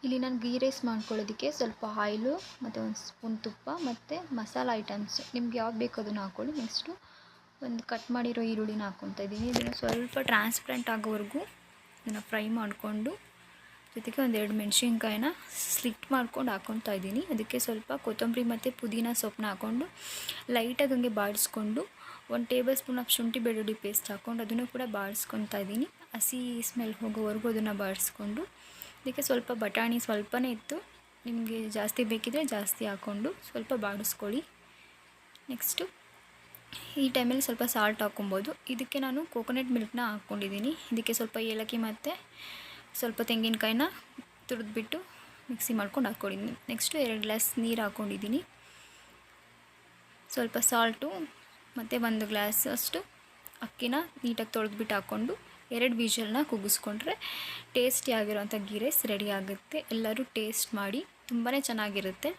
ಇಲ್ಲಿ ನಾನು ಗೀ ರೈಸ್ ಮಾಡ್ಕೊಳ್ಳೋದಕ್ಕೆ ಸ್ವಲ್ಪ ಆಯಿಲು ಮತ್ತು ಒಂದು ಸ್ಪೂನ್ ತುಪ್ಪ ಮತ್ತು ಮಸಾಲ ಐಟಮ್ಸ್ ನಿಮ್ಗೆ ಯಾವ್ದು ಬೇಕು ಅದನ್ನು ಹಾಕ್ಕೊಳ್ಳಿ. ನೆಕ್ಸ್ಟು ಒಂದು ಕಟ್ ಮಾಡಿರೋ ಈರುಳ್ಳಿನ ಹಾಕ್ಕೊತಾ ಇದ್ದೀನಿ. ಇದನ್ನು ಸ್ವಲ್ಪ ಟ್ರಾನ್ಸ್ಪರೆಂಟ್ ಆಗೋವರೆಗೂ ಇದನ್ನು ಫ್ರೈ ಮಾಡಿಕೊಂಡು, ಜೊತೆಗೆ ಒಂದು 2 ಮೆಣಸಿನ್ಕಾಯಿನ ಸ್ಲಿಟ್ ಮಾಡ್ಕೊಂಡು ಹಾಕ್ಕೊತಾ ಇದ್ದೀನಿ. ಅದಕ್ಕೆ ಸ್ವಲ್ಪ ಕೊತ್ತಂಬರಿ ಮತ್ತು ಪುದೀನ ಸೊಪ್ಪನ್ನ ಹಾಕ್ಕೊಂಡು ಲೈಟಾಗಿ ಹಂಗೆ ಬಾಡಿಸ್ಕೊಂಡು 1 ಟೇಬಲ್ ಸ್ಪೂನ್ ಆಫ್ ಶುಂಠಿ ಬೆಳ್ಳುಳ್ಳಿ ಪೇಸ್ಟ್ ಹಾಕ್ಕೊಂಡು ಅದನ್ನು ಕೂಡ ಬಾಡಿಸ್ಕೊತಾ ಇದ್ದೀನಿ. ಹಸಿ ಸ್ಮೆಲ್ ಹೋಗೋವರೆಗೂ ಅದನ್ನು ಬಾಡಿಸ್ಕೊಂಡು, ಇದಕ್ಕೆ ಸ್ವಲ್ಪ ಬಟಾಣಿ ಸ್ವಲ್ಪನೇ ಇತ್ತು, ನಿಮಗೆ ಜಾಸ್ತಿ ಬೇಕಿದ್ದರೆ ಜಾಸ್ತಿ ಹಾಕ್ಕೊಂಡು ಸ್ವಲ್ಪ ಬಾಡಿಸ್ಕೊಳ್ಳಿ. ನೆಕ್ಸ್ಟು ಈ ಟೈಮಲ್ಲಿ ಸ್ವಲ್ಪ ಸಾಲ್ಟ್ ಹಾಕ್ಕೊಬೋದು. ಇದಕ್ಕೆ ನಾನು ಕೋಕೋನಟ್ ಮಿಲ್ಕ್ನ ಹಾಕ್ಕೊಂಡಿದ್ದೀನಿ. ಇದಕ್ಕೆ ಸ್ವಲ್ಪ ಏಲಕ್ಕಿ ಮತ್ತು ಸ್ವಲ್ಪ ತೆಂಗಿನಕಾಯಿನ ತುರಿದ್ಬಿಟ್ಟು ಮಿಕ್ಸಿ ಮಾಡ್ಕೊಂಡು ಹಾಕ್ಕೊಂಡಿದ್ದೀನಿ. ನೆಕ್ಸ್ಟು 2 ಗ್ಲಾಸ್ ನೀರು ಹಾಕ್ಕೊಂಡಿದ್ದೀನಿ. ಸ್ವಲ್ಪ ಸಾಲ್ಟು ಮತ್ತು 1 ಗ್ಲಾಸ್ ಅಷ್ಟು ಅಕ್ಕಿನ ನೀಟಾಗಿ ತೊಳೆದ್ಬಿಟ್ಟು ಹಾಕ್ಕೊಂಡು 2 ವಿಷಲ್ನ ಕೂಗಿಸ್ಕೊಂಡ್ರೆ ಟೇಸ್ಟಿಯಾಗಿರೋಂಥ ಗೀ ರೈಸ್ ರೆಡಿ ಆಗುತ್ತೆ. ಎಲ್ಲರೂ ಟೇಸ್ಟ್ ಮಾಡಿ, ತುಂಬಾ ಚೆನ್ನಾಗಿರುತ್ತೆ.